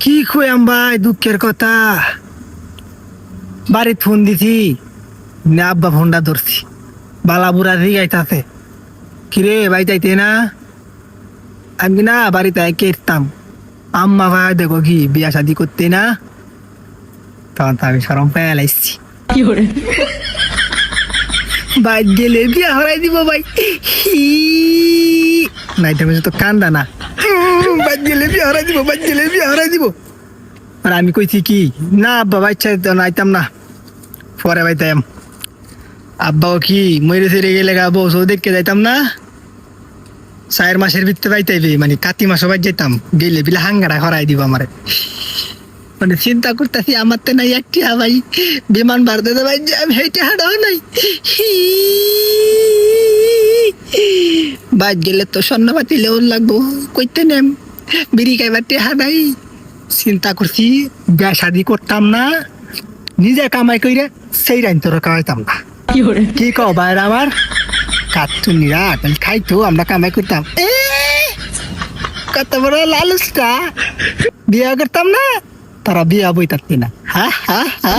কি কইম ভাই, দুঃখের কথা। বাড়িতে ফোন দিছি না, আব্বা ফোনটা ধরছি, বালাবুড়া রিগাইতাছে, কিরে ভাই যাইতে না? আমি না বাড়িতে কেটতাম, আম্মা ভাই দেখো কি বিয়া শাদি করতে না, তখন তো আমি সরম পেয়ে লাইছি। ভাই গেলে বিয়া হরাই দিব ভাই। নাই তুমি তো কান্দা না, বাদ গেলে বিয়া হরাই দিব, বাদ গেলে বিয়া হরাই দিব। আর আমি কইছি কি না আব্বা বাচ্চা নাইতাম না, পরে বাইতাম। আব্বাও কি মরে ফিরে গেলে বউ সৌ দেখতে যাইতাম না, 4 মাসের ভিতরে বাইতাইবে, মানে কাতি মাসও বাই যেতাম, গেলে বিলে হাঙ্গারা হরাই দিব আমারে। মানে চিন্তা করতেছি আমার তো নাই একটি ভাই, বিমান ভারতে ভাই আমি হেঁটে হাঁটাও নাই। বাদ গেলে তো স্বর্ণপাতি লেউন লাগবো, কইতে নেম বিড়ি খাইবার হাঁটাই। চিন্তা করছি বিয়া শাদি করতাম না, নিজে কামাই কইরে সেই রাইন তোর খাওয়াইতাম না। কি কও বাইরে আমার কাতুনিরা খাইতো, আমরা কামাই করতাম। কত বড় লালুসটা, বিয়া করতাম না, তারা বিয়া বই থাকতি না। হা হা হা।